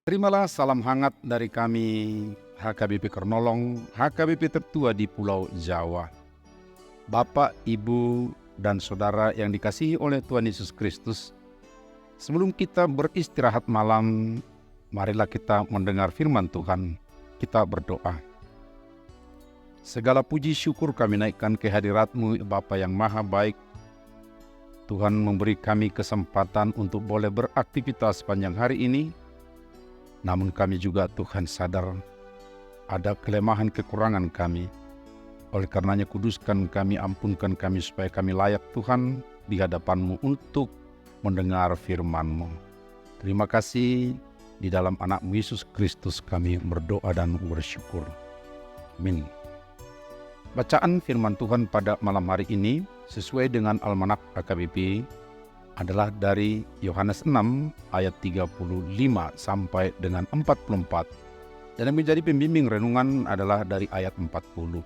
Terimalah salam hangat dari kami HKBP Kernolong, HKBP tertua di Pulau Jawa. Bapak, Ibu, dan Saudara yang dikasihi oleh Tuhan Yesus Kristus, sebelum kita beristirahat malam, marilah kita mendengar firman Tuhan. Kita berdoa. Segala puji syukur kami naikkan ke hadirat-Mu, Bapa yang maha baik. Tuhan memberi kami kesempatan untuk boleh beraktivitas sepanjang hari ini. Namun kami juga Tuhan sadar ada kelemahan kekurangan kami. Oleh karenanya kuduskan kami, ampunkan kami supaya kami layak Tuhan di hadapan-Mu untuk mendengar firman-Mu. Terima kasih, di dalam anak-Mu Yesus Kristus kami berdoa dan bersyukur. Amin. Bacaan firman Tuhan pada malam hari ini sesuai dengan Almanak HKBP adalah dari Yohanes 6 ayat 35 sampai dengan 44. Dan yang menjadi pembimbing renungan adalah dari ayat 40.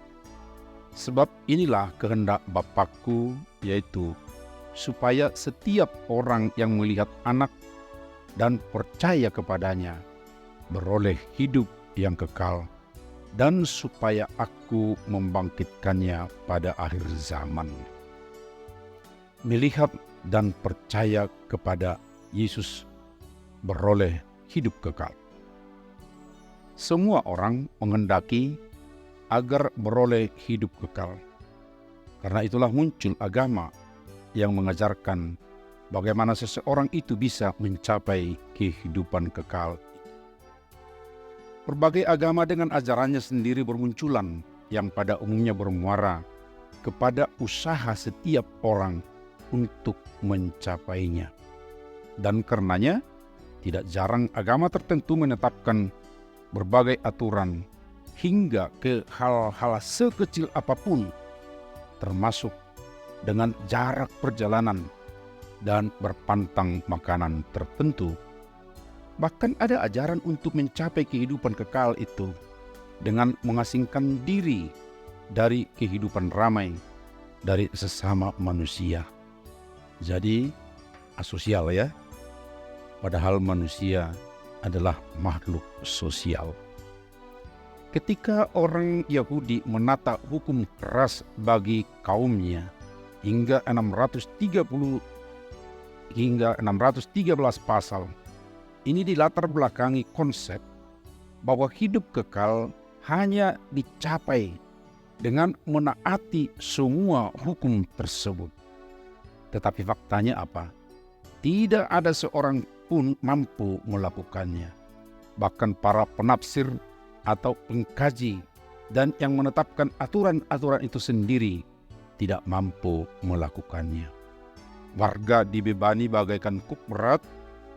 Sebab inilah kehendak Bapakku, yaitu supaya setiap orang yang melihat Anak dan percaya kepadanya beroleh hidup yang kekal, dan supaya Aku membangkitkannya pada akhir zaman. Melihat dan percaya kepada Yesus beroleh hidup kekal. Semua orang menghendaki agar beroleh hidup kekal. Karena itulah muncul agama yang mengajarkan bagaimana seseorang itu bisa mencapai kehidupan kekal. Berbagai agama dengan ajarannya sendiri bermunculan yang pada umumnya bermuara kepada usaha setiap orang untuk mencapainya. Dan karenanya tidak jarang agama tertentu menetapkan berbagai aturan hingga ke hal-hal sekecil apapun, termasuk dengan jarak perjalanan dan berpantang makanan tertentu. Bahkan ada ajaran untuk mencapai kehidupan kekal itu dengan mengasingkan diri dari kehidupan ramai dari sesama manusia. Jadi asosial ya, padahal manusia adalah makhluk sosial. Ketika orang Yahudi menata hukum keras bagi kaumnya hingga 613 pasal, ini dilatar belakangi konsep bahwa hidup kekal hanya dicapai dengan menaati semua hukum tersebut. Tetapi faktanya apa? Tidak ada seorang pun mampu melakukannya. Bahkan para penafsir atau pengkaji dan yang menetapkan aturan-aturan itu sendiri tidak mampu melakukannya. Warga dibebani bagaikan kuk berat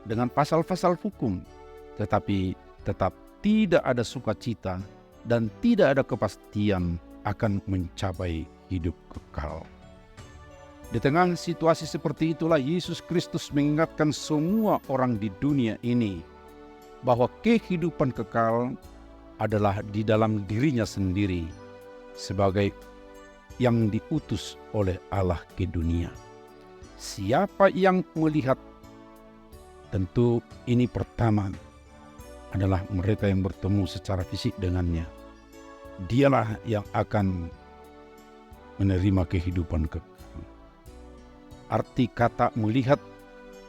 dengan pasal-pasal hukum, tetapi tetap tidak ada sukacita dan tidak ada kepastian akan mencapai hidup kekal. Di tengah situasi seperti itulah Yesus Kristus mengingatkan semua orang di dunia ini bahwa kehidupan kekal adalah di dalam dirinya sendiri sebagai yang diutus oleh Allah ke dunia. Siapa yang melihat, tentu ini pertama adalah mereka yang bertemu secara fisik dengannya. Dialah yang akan menerima kehidupan kekal. Arti kata melihat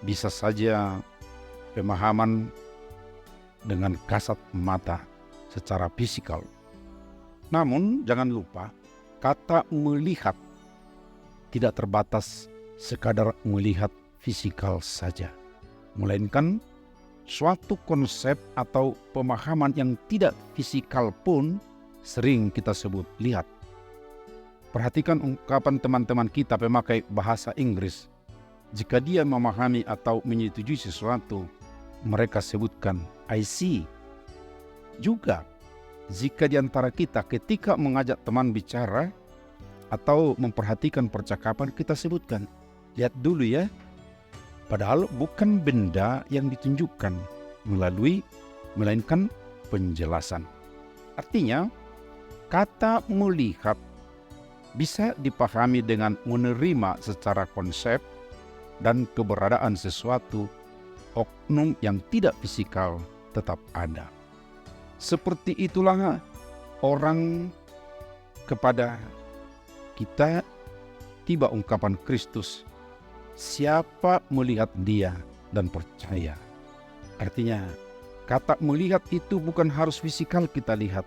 bisa saja pemahaman dengan kasat mata secara fisikal. Namun jangan lupa, kata melihat tidak terbatas sekadar melihat fisikal saja, melainkan suatu konsep atau pemahaman yang tidak fisikal pun sering kita sebut lihat. Perhatikan ungkapan teman-teman kita pemakai bahasa Inggris. Jika dia memahami atau menyetujui sesuatu, mereka sebutkan I see. Juga, jika di antara kita ketika mengajak teman bicara atau memperhatikan percakapan, kita sebutkan, lihat dulu ya. Padahal bukan benda yang ditunjukkan melainkan penjelasan. Artinya, kata melihat bisa dipahami dengan menerima secara konsep dan keberadaan sesuatu oknum yang tidak fisikal tetap ada. Seperti itulah orang kepada kita tiba ungkapan Kristus, siapa melihat Dia dan percaya. Artinya, kata melihat itu bukan harus fisikal kita lihat,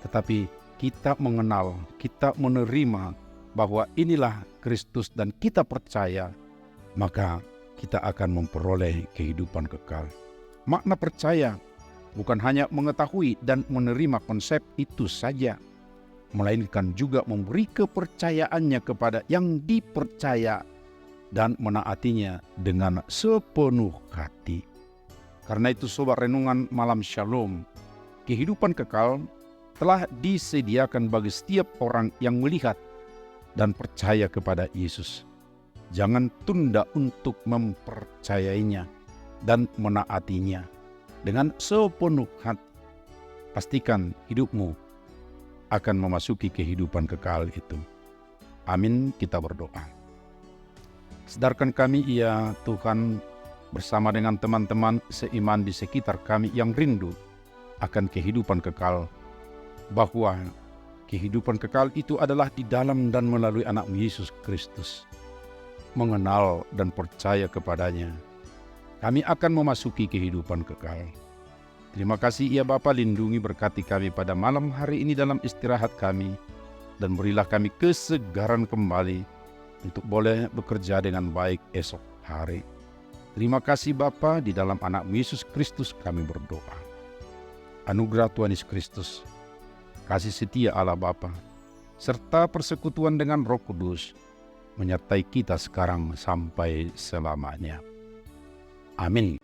tetapi kita mengenal, kita menerima bahwa inilah Kristus dan kita percaya, maka kita akan memperoleh kehidupan kekal. Makna percaya bukan hanya mengetahui dan menerima konsep itu saja, melainkan juga memberi kepercayaannya kepada yang dipercaya dan menaatinya dengan sepenuh hati. Karena itu sobat renungan malam Shalom, kehidupan kekal telah disediakan bagi setiap orang yang melihat dan percaya kepada Yesus. Jangan tunda untuk mempercayainya dan menaatinya dengan sepenuh hati. Pastikan hidupmu akan memasuki kehidupan kekal itu. Amin, kita berdoa. Sadarkan kami ya Tuhan, bersama dengan teman-teman seiman di sekitar kami yang rindu akan kehidupan kekal, bahwa kehidupan kekal itu adalah di dalam dan melalui anak-Mu Yesus Kristus. Mengenal dan percaya kepadanya, kami akan memasuki kehidupan kekal. Terima kasih ya Bapa, lindungi berkati kami pada malam hari ini dalam istirahat kami, dan berilah kami kesegaran kembali untuk boleh bekerja dengan baik esok hari. Terima kasih Bapa, di dalam anak-Mu Yesus Kristus kami berdoa. Anugerah Tuhan Yesus Kristus, kasih setia Allah Bapa, serta persekutuan dengan Roh Kudus menyertai kita sekarang sampai selamanya. Amin.